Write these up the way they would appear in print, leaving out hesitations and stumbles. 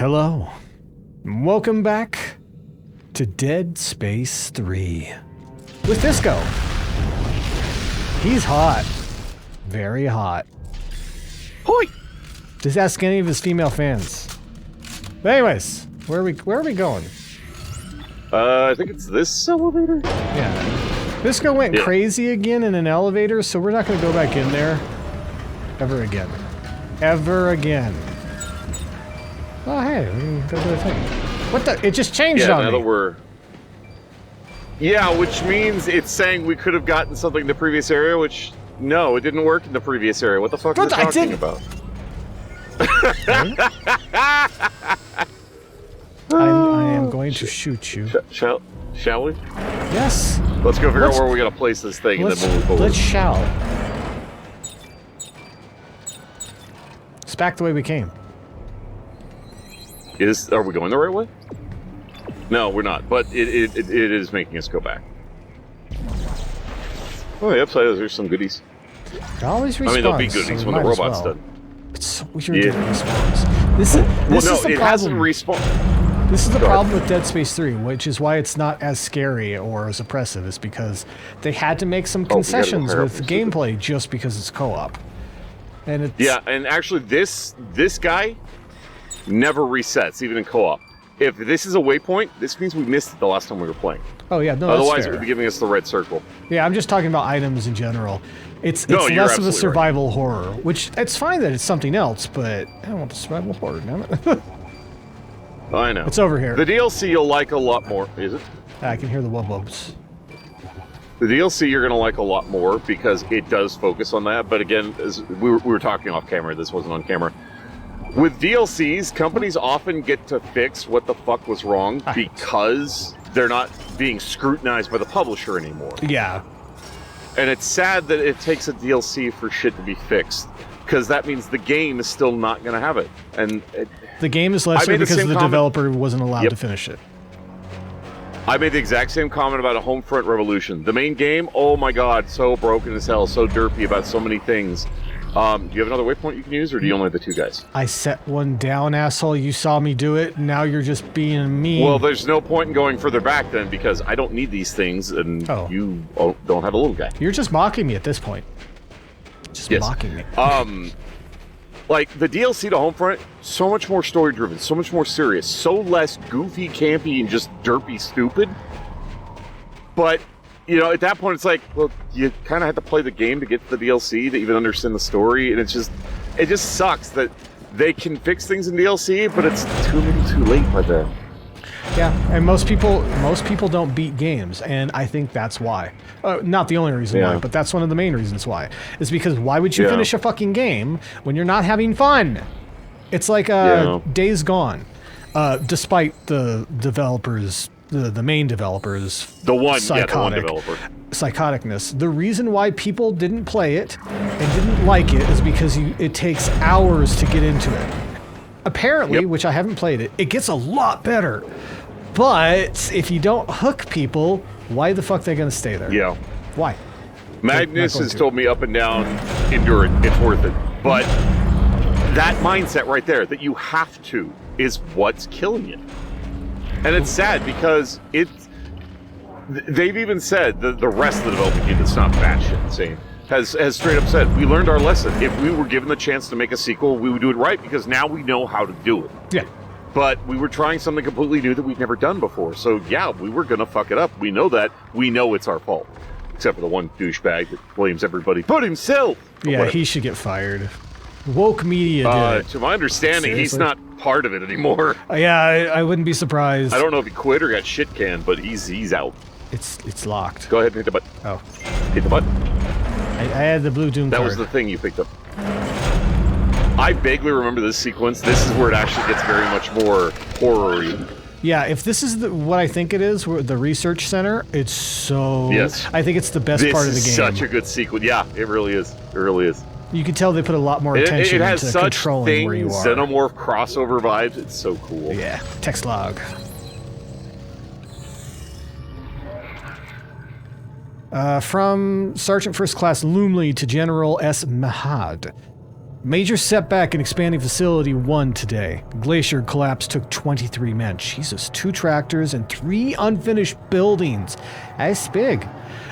Hello. Welcome back to Dead Space 3. With Disco. He's hot. Very hot. Hoi! Just ask any of his female fans. But anyways, where are we going? I think it's this elevator? Yeah. Disco went crazy again in an elevator, so we're not going to go back in there. Ever again. Ever again. Oh, hey, we can go do the thing. What the? It just changed on me. Yeah, now that we're... Yeah, which means it's saying we could have gotten something in the previous area, which... No, it didn't work in the previous area. What the fuck are you talking about? I am going to shoot you. Shall we? Yes. Let's go figure out where we're going to place this thing and then move forward. Let's shall. It's back the way we came. Are we going the right way? No, we're not, but it is making us go back. Oh, the upside is there's some goodies. It always respawns. I mean, there'll be goodies when the robot's done. It's so weird that it respawns. This is the problem. Hasn't respawned. This is the problem with Dead Space 3, which is why it's not as scary or as oppressive, is because they had to make some concessions with gameplay just because it's co-op. And it's... Yeah, and actually this guy never resets, even in co-op. If this is a waypoint, this means we missed it the last time we were playing. Oh yeah, no, otherwise that's fair. it would be giving us the red circle. Yeah, I'm just talking about items in general. It's less of a survival horror, which it's fine that it's something else, but I don't want the survival horror, damn it. I know. It's over here. The DLC you'll like a lot more, is it? I can hear the wub-wubs. The DLC you're going to like a lot more because it does focus on that, but again, as we were talking off camera, this wasn't on camera. With DLCs, companies often get to fix what the fuck was wrong because they're not being scrutinized by the publisher anymore. Yeah. And it's sad that it takes a DLC for shit to be fixed, because that means the game is still not going to have it. And the game is lesser because the developer wasn't allowed to finish it. I made the exact same comment about a Homefront Revolution. The main game, oh my god, so broken as hell, so derpy about so many things. Do you have another waypoint you can use, or do you only have the two guys? I set one down, asshole. You saw me do it. Now you're just being mean. Well, there's no point in going further back then, because I don't need these things, and you don't have a little guy. You're just mocking me at this point. Just mocking me. Like, the DLC to Homefront, so much more story-driven, so much more serious, so less goofy, campy, and just derpy stupid. But... You know, at that point, it's like, well, you kind of have to play the game to get to the DLC to even understand the story, and it just sucks that they can fix things in DLC, but it's too late by then. Yeah, and most people don't beat games, and I think that's why. Not the only reason why, but that's one of the main reasons why. Is because why would you finish a fucking game when you're not having fun? It's like Days Gone, despite the developers. The main developers, the one developer, psychoticness. The reason why people didn't play it and didn't like it is because it takes hours to get into it. Apparently, which I haven't played it, it gets a lot better. But if you don't hook people, why the fuck are they gonna stay there? Yeah. Why? Magnus has told me up and down, endure it, it's worth it. But that mindset right there, that you have to, is what's killing it. And it's sad because they've even said, the rest of the development team that's not batshit insane, has straight up said, we learned our lesson. If we were given the chance to make a sequel, we would do it right because now we know how to do it. Yeah. But we were trying something completely new that we've never done before. So yeah, we were going to fuck it up. We know that. We know it's our fault. Except for the one douchebag that blames everybody but himself. Yeah, he should get fired. Woke media did it. To my understanding, he's not part of it anymore. Yeah, I wouldn't be surprised. I don't know if he quit or got shit canned, but he's out. It's locked. Go ahead and hit the button. Oh. Hit the button. I had the blue Doom card. That was the thing you picked up. I vaguely remember this sequence. This is where it actually gets very much more horror-y. Yeah, if this is what I think it is, the research center, it's so... Yes. I think it's the best part of the game. This is such a good sequence. Yeah, it really is. It really is. You can tell they put a lot more attention into controlling where you are. It has such xenomorph crossover vibes. It's so cool. Yeah. Text log. From Sergeant First Class Lumley to General S. Mahad. Major setback in expanding Facility 1 today. Glacier collapse took 23 men. Jesus, 2 tractors and 3 unfinished buildings. That's big.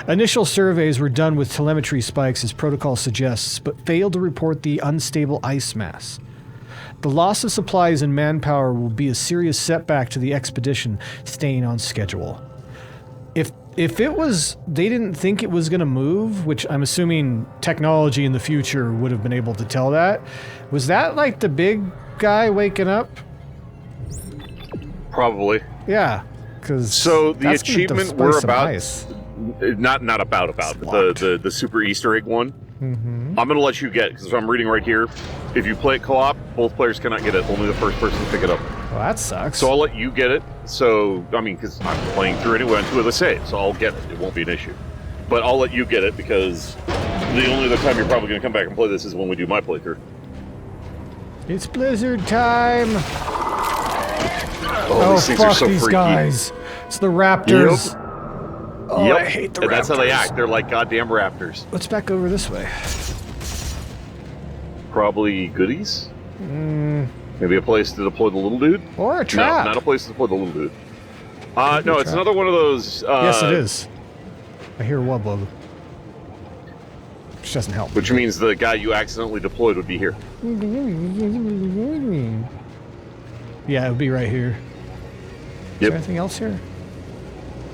Initial surveys were done with telemetry spikes as protocol suggests, but failed to report the unstable ice mass. The loss of supplies and manpower will be a serious setback to the expedition staying on schedule. If it was, they didn't think it was going to move, which I'm assuming technology in the future would have been able to tell that, was that like the big guy waking up? Probably. Yeah, because so the achievement we're about, not about, but the super Easter egg one. I'm going to let you get it, because I'm reading right here. If you play it co-op, both players cannot get it. Only the first person can pick it up. Well, that sucks. So I'll let you get it. So, I mean, because I'm playing through anyway on 2 of the saves, so I'll get it. It won't be an issue. But I'll let you get it, because the only other time you're probably going to come back and play this is when we do my playthrough. It's blizzard time! Oh, these things are so these freaky. Guys. It's the raptors. Yep. Oh, yep. I hate the and raptors. That's how they act. They're like goddamn raptors. Let's back over this way. Probably goodies? Maybe a place to deploy the little dude? Or a trap. No, not a place to deploy the little dude. No, it's another one of those... yes, it is. I hear wub wub. Which doesn't help. Which means the guy you accidentally deployed would be here. Yeah, it would be right here. Is there anything else here?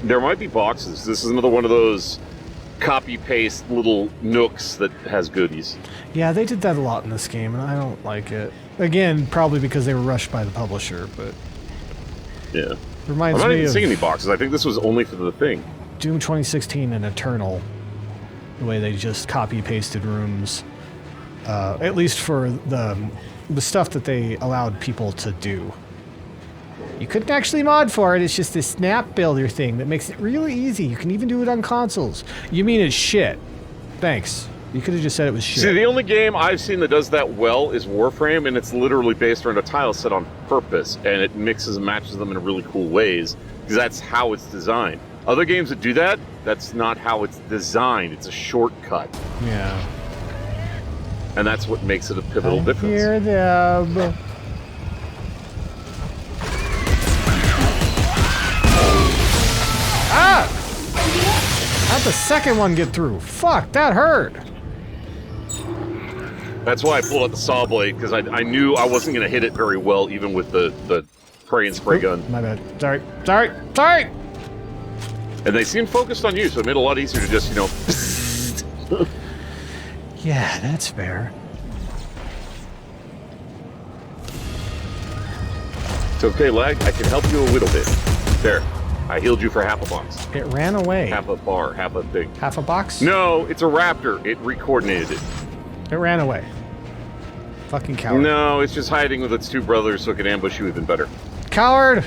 There might be boxes. This is another one of those copy-paste little nooks that has goodies. Yeah, they did that a lot in this game, and I don't like it. Again, probably because they were rushed by the publisher, but... Yeah. Reminds I'm not me even of seeing any boxes. I think this was only for the thing. Doom 2016 and Eternal. The way they just copy-pasted rooms. At least for the stuff that they allowed people to do. You couldn't actually mod for it, it's just this snap builder thing that makes it really easy. You can even do it on consoles. You mean it's shit. Thanks. You could have just said it was shit. See, the only game I've seen that does that well is Warframe, and it's literally based around a tile set on purpose, and it mixes and matches them in really cool ways, because that's how it's designed. Other games that do that, that's not how it's designed. It's a shortcut. Yeah. And that's what makes it a pivotal difference. Hear them. Ah! How'd the second one get through? Fuck, that hurt. That's why I pulled out the saw blade, because I knew I wasn't going to hit it very well, even with the spray and spray gun. My bad. Sorry. And they seemed focused on you, so it made it a lot easier to just, you know... Yeah, that's fair. It's okay, Lag. I can help you a little bit. There. I healed you for half a box. It ran away. Half a bar, half a thing. Half a box? No, it's a raptor. It recoordinated it. It ran away. Fucking coward. No, it's just hiding with its 2 brothers so it can ambush you even better. Coward!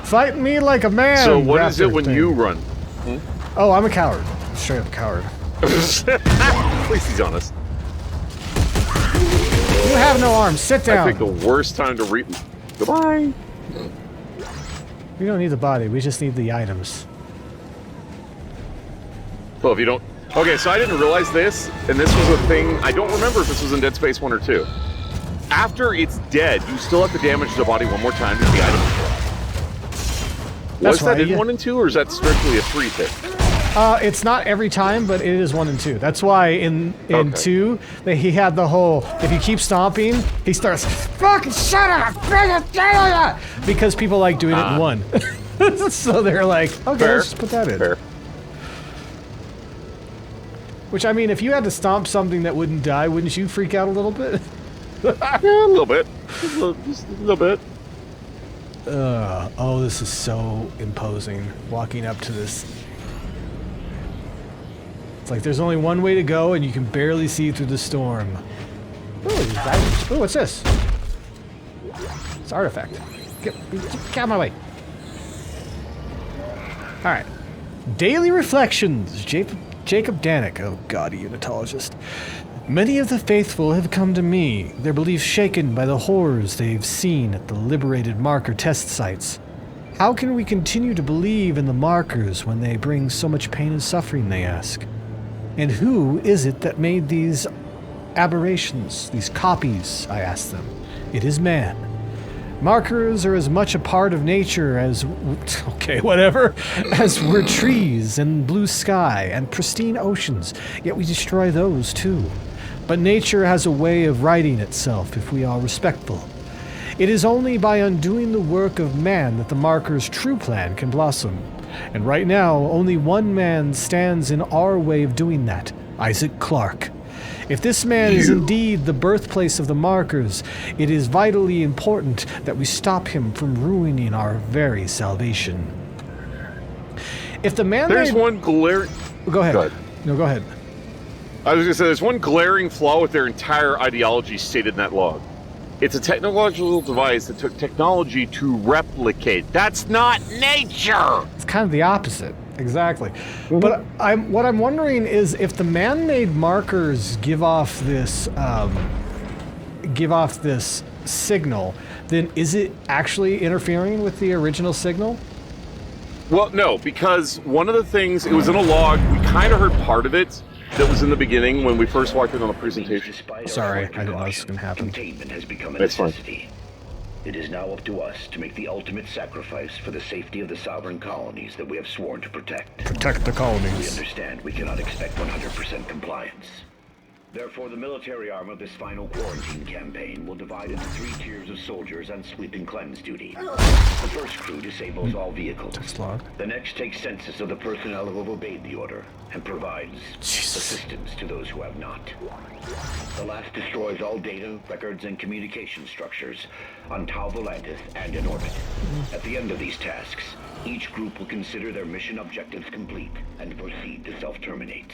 Fight me like a man! So what is it when you run? Oh, I'm a coward. Straight up coward. At least he's honest. You have no arms. Sit down. I picked the worst time to read. Goodbye. We don't need the body. We just need the items. Well, if you don't... Okay, so I didn't realize this, and this was a thing... I don't remember if this was in Dead Space 1 or 2. After it's dead, you still have to damage the body one more time to get the item. Was that in 1 and 2, or is that strictly a 3 thing? It's not every time, but it is 1 and 2. That's why in 2, he had the whole, if you keep stomping, he starts, fucking shut up! Because people like doing it in 1. So they're like, okay, Fair. let's just put that in. Fair. Which, I mean, if you had to stomp something that wouldn't die, wouldn't you freak out a little bit? Yeah, a little bit. Just a little bit. Oh, this is so imposing, walking up to this. It's like there's only one way to go, and you can barely see through the storm. Ooh, what's this? It's an artifact. Get out of my way. Alright. Daily Reflections. Jacob Danik. Oh god, a unitologist. Many of the faithful have come to me, their beliefs shaken by the horrors they've seen at the liberated marker test sites. How can we continue to believe in the markers when they bring so much pain and suffering, they ask? And who is it that made these aberrations, these copies, I ask them. It is man. Markers are as much a part of nature as, okay, whatever, as were trees and blue sky and pristine oceans, yet we destroy those too. But nature has a way of righting itself if we are respectful. It is only by undoing the work of man that the marker's true plan can blossom. And right now, only one man stands in our way of doing that, Isaac Clarke. If this man is indeed the birthplace of the markers, it is vitally important that we stop him from ruining our very salvation. If the man... There's one glaring... Go ahead. No, go ahead. I was going to say, there's one glaring flaw with their entire ideology stated in that log. It's a technological device that took technology to replicate. That's not nature! It's kind of the opposite. Exactly. Mm-hmm. But what I'm wondering is if the man-made markers give off this signal, then is it actually interfering with the original signal? Well, no, because one of the things, it was in a log, we kind of heard part of it that was in the beginning when we first walked in on the presentation. Sorry, I didn't know this was going to happen. Containment has become a That's necessity. fine. It is now up to us to make the ultimate sacrifice for the safety of the sovereign colonies that we have sworn to protect. Protect the We colonies. understand we cannot expect 100% compliance. Therefore, the military arm of this final quarantine campaign will divide into 3 tiers of soldiers on sweep and cleanse duty. The first crew disables all vehicles. The next takes census of the personnel who have obeyed the order and provides assistance to those who have not. The last destroys all data, records, and communication structures on Tau Volantis and in orbit. At the end of these tasks, each group will consider their mission objectives complete and proceed to self-terminate.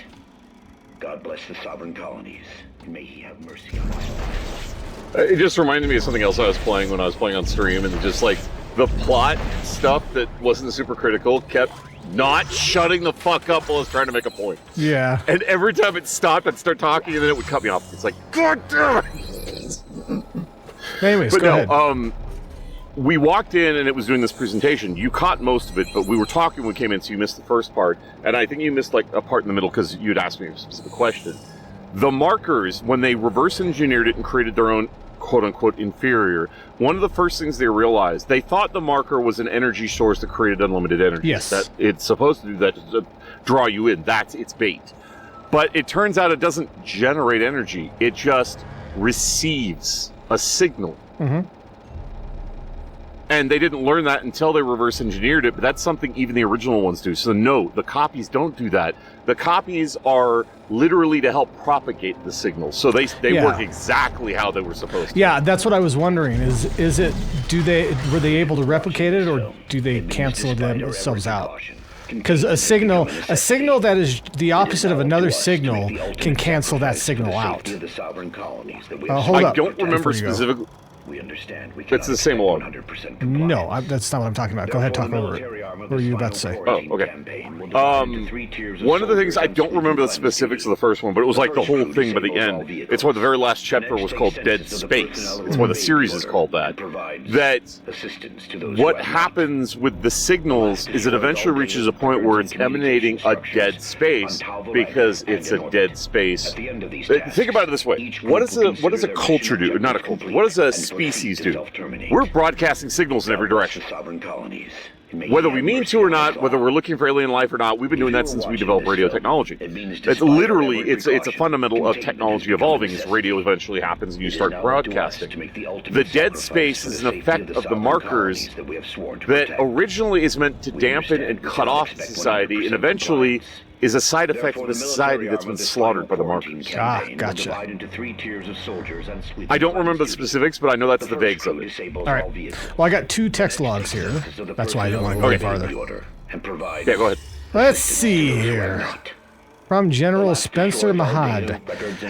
God bless the sovereign colonies, and may he have mercy on us. It just reminded me of something else I was playing when I was playing on stream, and just like the plot stuff that wasn't super critical kept not shutting the fuck up while I was trying to make a point. Yeah. And every time it stopped, I'd start talking, and then it would cut me off. It's like, God damn it! Anyways, but go no, ahead. We walked in and it was doing this presentation. You caught most of it, but we were talking when we came in, so you missed the first part. And I think you missed like a part in the middle because you'd asked me a specific question. The markers, when they reverse engineered it and created their own quote-unquote inferior, one of the first things they realized, they thought the marker was an energy source that created unlimited energy. Yes. That it's supposed to do that to draw you in. That's its bait. But it turns out it doesn't generate energy. It just receives a signal. Mm-hmm. And they didn't learn that until they reverse engineered it, but that's something even the original ones do. So no, the copies don't do that. The copies are literally to help propagate the signal. So they work exactly how they were supposed to. Yeah, that's what I was wondering. Were they able to replicate it, or do they cancel themselves out? Because a signal that is the opposite of another signal can cancel that signal out. Hold up. I don't remember specifically. We understand. It's the same log. No, that's not what I'm talking about. Go ahead, talk over it. What were you about to say? Oh, okay. One of the things, I don't remember the specifics of the first one, but it was like the whole thing by the end. It's why the very last chapter was called Dead Space. It's why the series is called that. That what happens with the signals is it eventually reaches a point where it's emanating a dead space because it's a dead space. Think about it this way. What does a culture do? Not a culture. What does a species do? We're broadcasting signals in every direction. Whether we mean to or not, whether we're looking for alien life or not, we've been doing that since we developed radio technology. It's literally, it's a fundamental of technology evolving as radio eventually happens and you start broadcasting. The dead space is an effect of the markers that originally is meant to dampen and cut off society and eventually is a side effect of the society that's been slaughtered by the markers. Ah, gotcha. I don't remember the specifics, but I know that's the vagues of it. All right. Well, I got 2 text logs here. That's why I didn't want to go any farther. Yeah, go ahead. Let's see here. From General Spencer Mahad.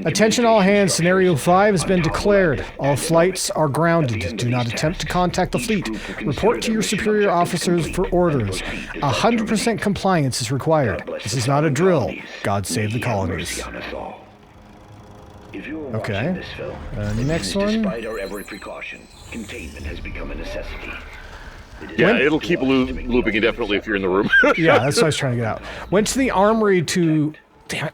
Attention all hands, Scenario 5 has been declared. All flights are grounded. Do not attempt to contact the fleet. Report to your superior officers for orders. 100% compliance is required. This is not a drill. God save the colonies. Okay. Next one. Containment has become a necessity. Yeah, it'll keep looping indefinitely if you're in the room. Yeah, that's what I was trying to get out. Went to the armory to... Damn it.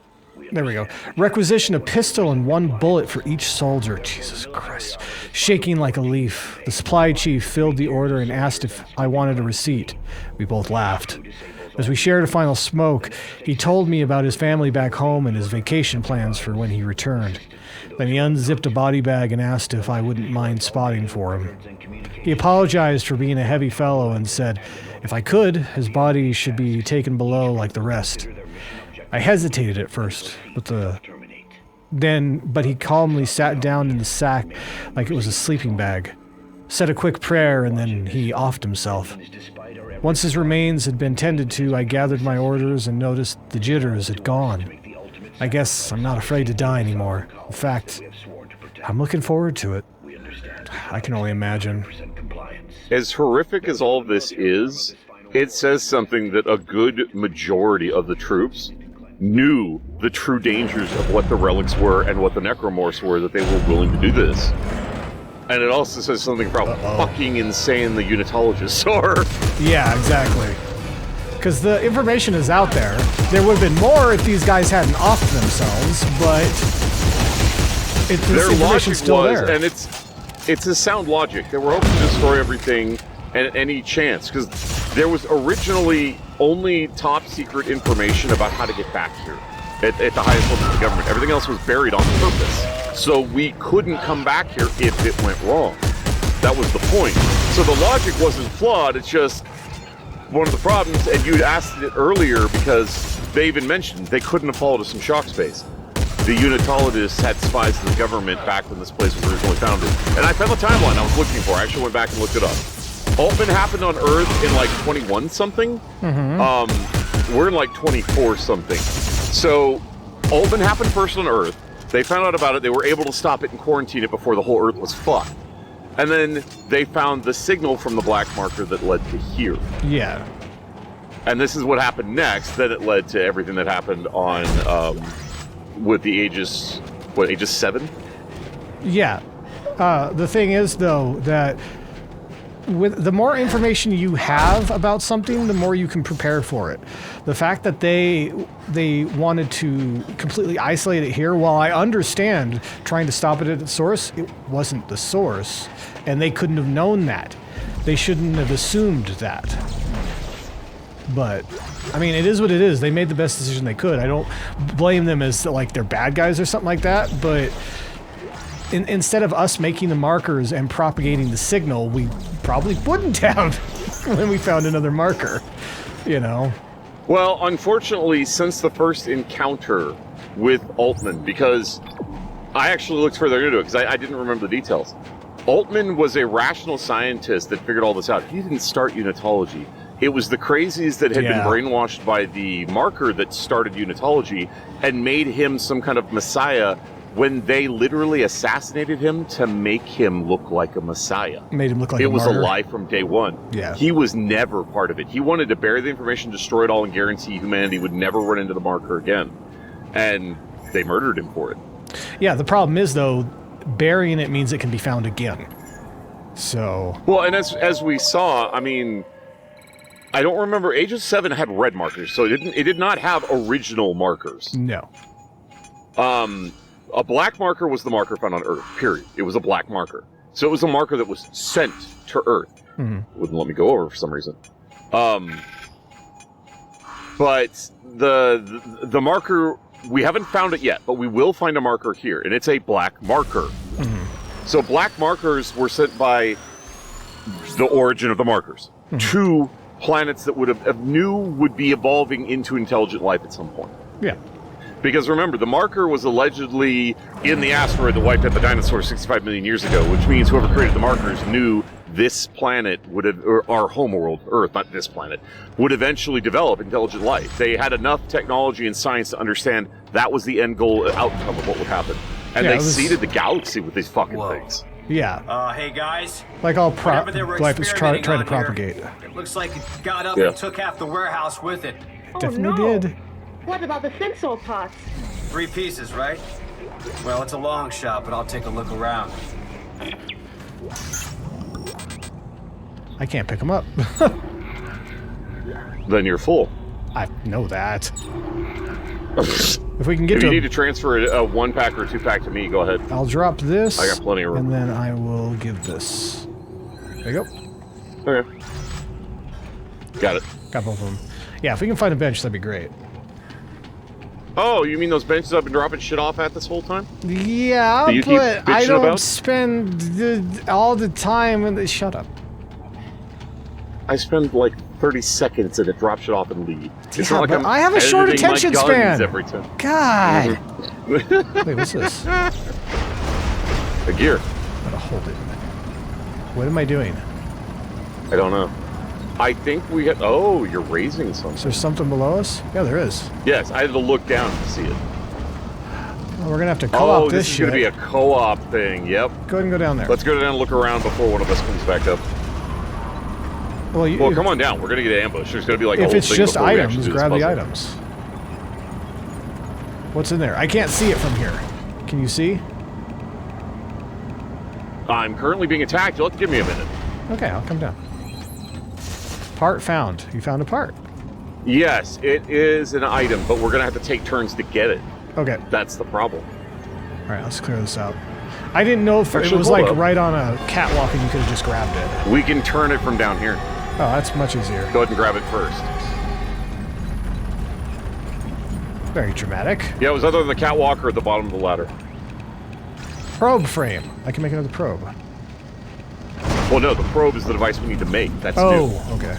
There we go. Requisition a pistol and 1 bullet for each soldier. Jesus Christ. Shaking like a leaf, the supply chief filled the order and asked if I wanted a receipt. We both laughed. As we shared a final smoke, he told me about his family back home and his vacation plans for when he returned. Then he unzipped a body bag and asked if I wouldn't mind spotting for him. He apologized for being a heavy fellow and said, if I could, his body should be taken below like the rest. I hesitated at first, but he calmly sat down in the sack like it was a sleeping bag, said a quick prayer, and then he offed himself. Once his remains had been tended to, I gathered my orders and noticed the jitters had gone. I guess I'm not afraid to die anymore. In fact, I'm looking forward to it. I can only imagine. As horrific as all of this is, it says something that a good majority of the troops knew the true dangers of what the relics were and what the necromorphs were, that they were willing to do this. And it also says something about how fucking insane the unitologists are. Yeah, exactly. Because the information is out there. There would have been more if these guys hadn't offed themselves, but their logic still was, there. And it's a sound logic. They were hoping to destroy everything at any chance, because there was originally only top secret information about how to get back here at the highest level of the government. Everything else was buried on purpose. So we couldn't come back here if it went wrong. That was the point. So the logic wasn't flawed, it's just one of the problems, and you'd asked it earlier because they even mentioned they couldn't have followed us from shock space. The unitologists had spies in the government back when this place was originally founded. And I found the timeline I was looking for. I actually went back and looked it up. Altman happened on Earth in like 21 something. We're in like 24 something. So Altman happened first on Earth. They found out about it. They were able to stop it and quarantine it before the whole Earth was fucked. And then they found the signal from the black marker that led to here. Yeah. And this is what happened next. Then it led to everything that happened on with the Aegis, Aegis 7? Yeah. The thing is, though, that with the more information you have about something, the more you can prepare for it. The fact that they wanted to completely isolate it here, while I understand trying to stop it at its source, it wasn't the source, and they couldn't have known that. They shouldn't have assumed that. But I mean, it is what it is. They made the best decision they could. I don't blame them as like they're bad guys or something like that, but instead of us making the markers and propagating the signal, we probably wouldn't have when we found another marker, you know? Well, unfortunately, since the first encounter with Altman, because I actually looked further into it, because I didn't remember the details. Altman was a rational scientist that figured all this out. He didn't start unitology. It was the crazies that had been brainwashed by the marker that started unitology and made him some kind of messiah when they literally assassinated him to make him look like a messiah. Made him look like a martyr. It was a lie from day one. Yeah. He was never part of it. He wanted to bury the information, destroy it all, and guarantee humanity would never run into the marker again. And they murdered him for it. Yeah, the problem is, though, burying it means it can be found again. So... Well, and as we saw, I mean... I don't remember. Aegis 7 had red markers, so it did not have original markers. No. A black marker was the marker found on Earth, period. It was a black marker. So it was a marker that was sent to Earth. It wouldn't let me go over for some reason. But the marker, we haven't found it yet, but we will find a marker here, and it's a black marker. So black markers were sent by the origin of the markers to planets that would would be evolving into intelligent life at some point. Yeah. Because remember, the marker was allegedly in the asteroid that wiped out the dinosaurs 65 million years ago, which means whoever created the markers knew this planet would have, or our homeworld, Earth, not this planet, would eventually develop intelligent life. They had enough technology and science to understand that was the end goal outcome of what would happen. And they seeded the galaxy with these fucking things. Yeah. Hey guys. Like all life is trying to propagate. Here, it looks like it got up and took half the warehouse with it. Definitely did. What about the sensor parts? 3 pieces, right? Well, it's a long shot, but I'll take a look around. I can't pick them up. Then you're full. I know that. If we can get if to you need to transfer a 1-pack or a 2-pack to me, go ahead. I'll drop this. I got plenty of room. And then I will give this. There you go. Okay. Got it. Got both of them. Yeah, if we can find a bench, that'd be great. Oh, you mean those benches I've been dropping shit off at this whole time? Yeah, that you keep but I bitching don't about? spend all the time in the... Shut up. I spend like 30 seconds and it drops shit off and leave. It's not like but I'm I have a short editing my attention guns span. every time. God. Wait, what's this? A gear. Gotta hold it. What am I doing? I don't know. I think we had... Oh, you're raising Is something. there something below us? Yeah, there is. Yes, I had to look down to see it. Well, we're gonna have to co-op Oh, this this is shit. going to be a co-op thing. Yep. Go ahead and go down there. Let's go down and look around before one of us comes back up. Well, Come on down. We're going to get ambushed. There's going to be like a if whole it's thing just before we actually items, do this grab the puzzle. items. What's in there? I can't see it from here. Can you see? I'm currently being attacked. You'll have to give me a minute. Okay, I'll come down. Part found. You found a part. Yes, it is an item, but we're going to have to take turns to get it. Okay. That's the problem. All right, let's clear this out. I didn't know if Actually, it was hold like up. right on a catwalk and you could have just grabbed it. We can turn it from down here. Oh, that's much easier. Go ahead and grab it first. Very dramatic. Yeah, it was either on the catwalk or at the bottom of the ladder. Probe frame. I can make another probe. Well, no, the probe is the device we need to make. That's Oh, new. okay.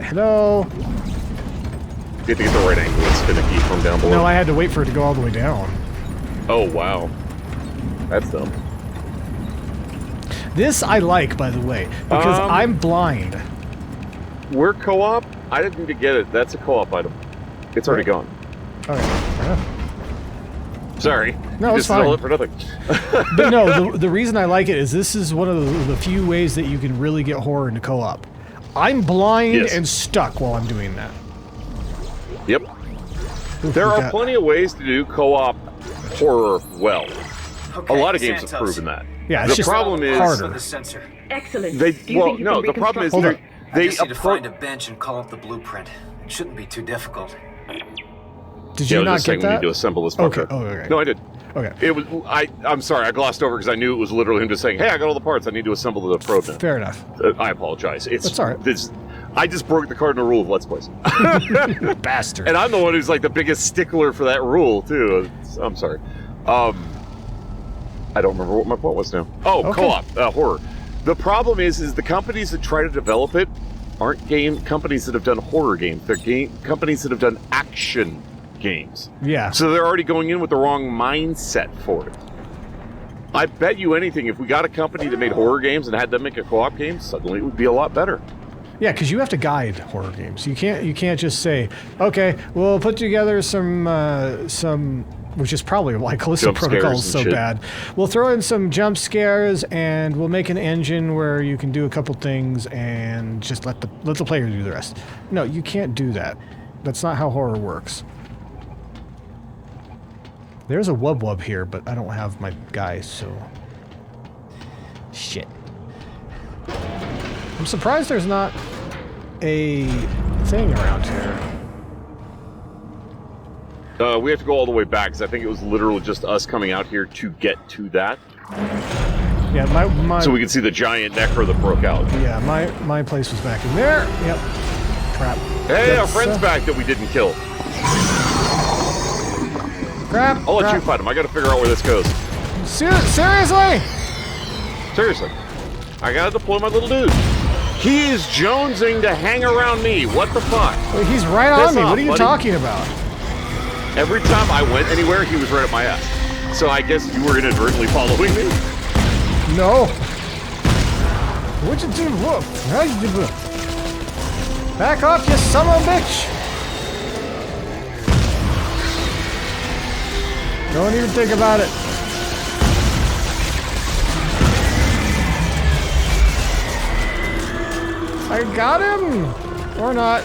Hello? You have to get the right angle. It's finicky from down below. No, I had to wait for it to go all the way down. Oh, wow. That's dumb. This I like, by the way, because I'm blind. We're co-op? I didn't need to get it. That's a co-op item. It's already gone. Okay, fair enough. Sorry. No, You it's just sell fine. it for nothing. But no, the reason I like it is this is one of the few ways that you can really get horror into co-op. I'm blind Yes. and stuck while I'm doing that. Yep. Oof, There we are got- plenty of ways to do co-op horror well. Okay, A lot of games have Santos. proven that. Yeah, it's the just problem is harder. The sensor. Excellent. they. Do you Well, think you no. can The problem is Hold reconstruct- on. I they just need to find a approach. bench and call up the blueprint. It shouldn't be too difficult. Did Yeah, you I was not just saying get we need that? to assemble this Okay. fucker. Oh, okay. No, I did. Okay. It was. I'm sorry. I glossed over because I knew it was literally him just saying, "Hey, I got all the parts. I need to assemble the probe now." Fair enough. I apologize. It's That's all right. This, I just broke the cardinal rule of Let's Plays, Bastard. and I'm the one who's like the biggest stickler for that rule too. I'm sorry. I don't remember what my point was now. Oh, Okay. co-op horror. The problem is the companies that try to develop it aren't game companies that have done horror games. They're companies that have done action games. Yeah. So they're already going in with the wrong mindset for it. I bet you anything, if we got a company that made horror games and had them make a co-op game, suddenly it would be a lot better. Yeah, because you have to guide horror games. You can't just say, okay, we'll put together some, which is probably why Callisto Jump Protocol is scares so and shit. bad. We'll throw in some jump scares and we'll make an engine where you can do a couple things and just let the player do the rest. No, you can't do that. That's not how horror works. There's a wub here, but I don't have my guy, so shit. I'm surprised there's not a thing around here. We have to go all the way back, because I think it was literally just us coming out here to get to that. Yeah, my So we could see the giant necro that broke out. yeah, my place was back in there. Yep. Crap. Hey, our That's, friend's back that we didn't kill. Crap. I'll let crap. you fight him. I gotta figure out where this goes. Seriously? Seriously. I gotta deploy my little dude. He is jonesing to hang around me. What the fuck? Wait, he's right on Piss me. off, What are you buddy. talking about? Every time I went anywhere, he was right at my ass. So I guess you were inadvertently following me. No. What you do? Whoa. How you do? Back off, you son of a bitch. Don't even think about it. I got him! Or not.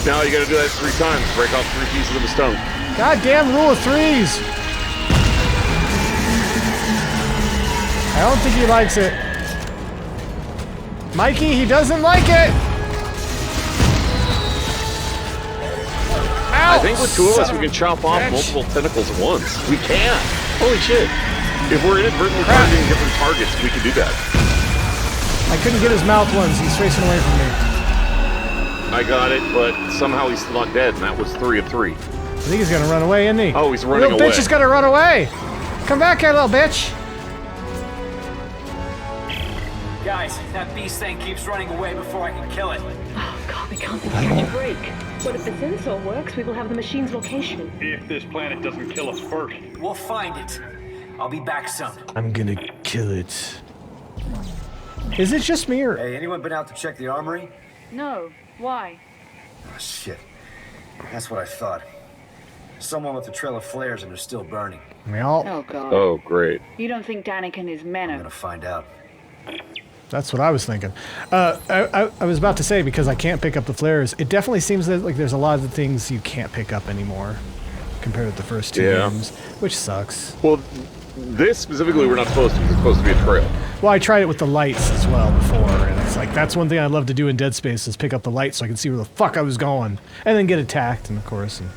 Now you gotta do that 3 times. Break off 3 pieces of the stone. Goddamn rule of threes! I don't think he likes it. Mikey, he doesn't like it! Ow! Ow! I think with two of us, we can chop off multiple tentacles at once. We can. Holy shit. If we're inadvertently targeting different targets, we can do that. I couldn't get his mouth once. He's facing away from me. I got it, but somehow he's still not dead, and that was 3 of 3. I think he's gonna run away, isn't he? Oh, he's running little away. Bitch is gonna run away. Come back here, little bitch. Guys, that beast thing keeps running away before I can kill it. Oh, God, we can't catch a break. But if the sensor works, we will have the machine's location. If this planet doesn't kill us first. We'll find it. I'll be back soon. I'm gonna kill it. Is it just me or... Hey, anyone been out to check the armory? No. Why? Oh, shit. That's what I thought. Someone with a trail of flares and they're still burning. Meow. Oh, God. Oh, great. You don't think Danik and his men I'm are... gonna find out. That's what I was thinking. I was about to say, because I can't pick up the flares, it definitely seems that like there's a lot of the things you can't pick up anymore compared to the first two games, which sucks. Well, this specifically we're not supposed to, because it's supposed to be a trail. Well, I tried it with the lights as well before, and it's like, that's one thing I love to do in Dead Space is pick up the lights so I can see where the fuck I was going, and then get attacked, and of course, and,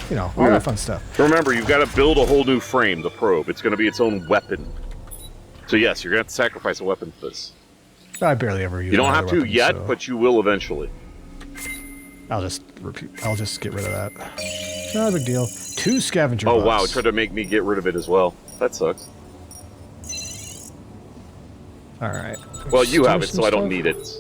you know, all that fun stuff. Remember, you've got to build a whole new frame, the probe. It's going to be its own weapon. So yes, you're going to have to sacrifice a weapon for this. I barely ever use. You don't have to weapons, yet, so but you will eventually. I'll just get rid of that. Not a big deal. 2 scavenger bots. Oh wow, it tried to make me get rid of it as well. That sucks. All right. Well, you have it, Store so I some don't need it.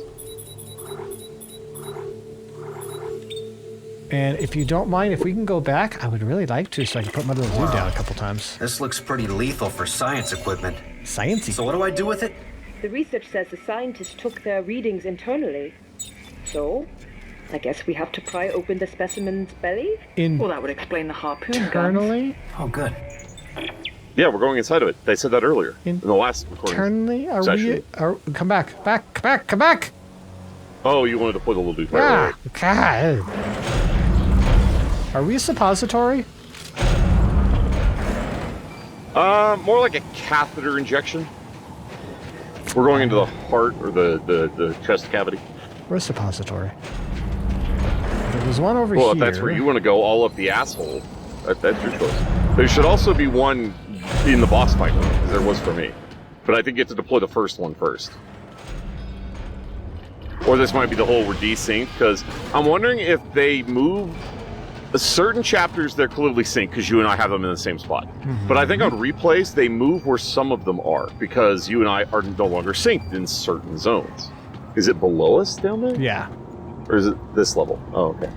And if you don't mind, if we can go back, I would really like to, so I can put my little dude down a couple times. This looks pretty lethal for science equipment. Sciencey. So what do I do with it? The research says the scientists took their readings internally. So, I guess we have to pry open the specimen's belly? Well, that would explain the harpoon guns. Internally? Oh, good. Yeah, we're going inside of it. They said that earlier in the last recording. Internally? Come back. Come back! Oh, you wanted to put a little dude. Ah, God. Are we a suppository? More like a catheter injection. We're going into the heart or the chest cavity. We're a suppository. There was one over here. Well, if that's where you want to go, all up the asshole, that's your choice. There should also be one in the boss fight, as there was for me. But I think you have to deploy the first one first. Or this might be the whole we're desynced, because I'm wondering if they move certain chapters, they're clearly synced because you and I have them in the same spot. But I think on replays, they move where some of them are because you and I are no longer synced in certain zones. Is it below us down there? Yeah. Or is it this level? Oh, okay.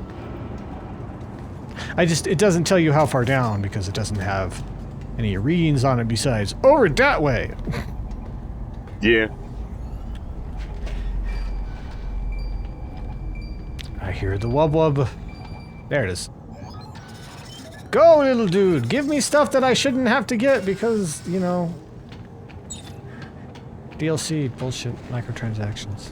It doesn't tell you how far down because it doesn't have any readings on it besides over that way. Yeah. I hear the wub wub. There it is. Go, little dude! Give me stuff that I shouldn't have to get because, you know... DLC, bullshit, microtransactions.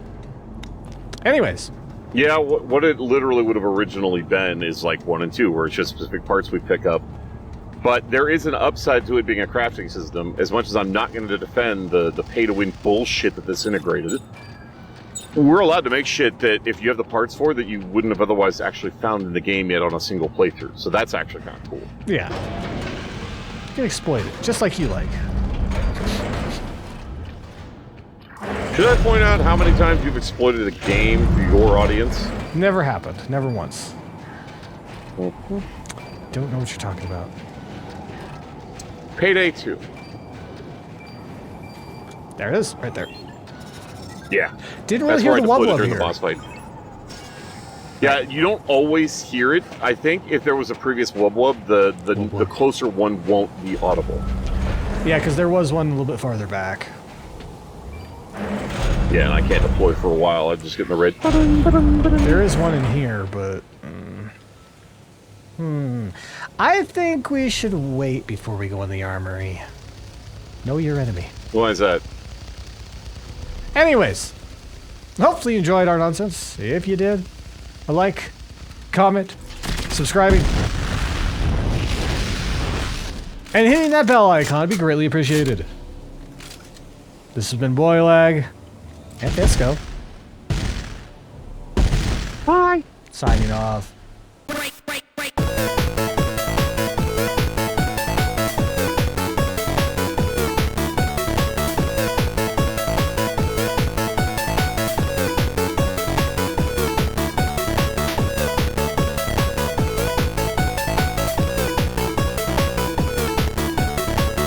Anyways. Yeah, what it literally would have originally been is like 1 and 2, where it's just specific parts we pick up. But there is an upside to it being a crafting system, as much as I'm not going to defend the pay-to-win bullshit that this integrated. We're allowed to make shit that if you have the parts for that you wouldn't have otherwise actually found in the game yet on a single playthrough. So that's actually kind of cool. Yeah. You can exploit it, just like you like. Should I point out how many times you've exploited a game for your audience? Never happened. Never once. Don't know what you're talking about. Payday 2. There it is, right there. Yeah. Didn't really hear the wub wub during here. the boss fight. Yeah, you don't always hear it. I think if there was a previous wub wub, the closer one won't be audible. Yeah, because there was one a little bit farther back. Yeah, and I can't deploy for a while. I'm just getting the red. There is one in here, but... I think we should wait before we go in the armory. Know your enemy. Why is that? Anyways, hopefully you enjoyed our nonsense. If you did, a like, comment, subscribing, and hitting that bell icon would be greatly appreciated. This has been Boylag and Disco. Bye. Signing off.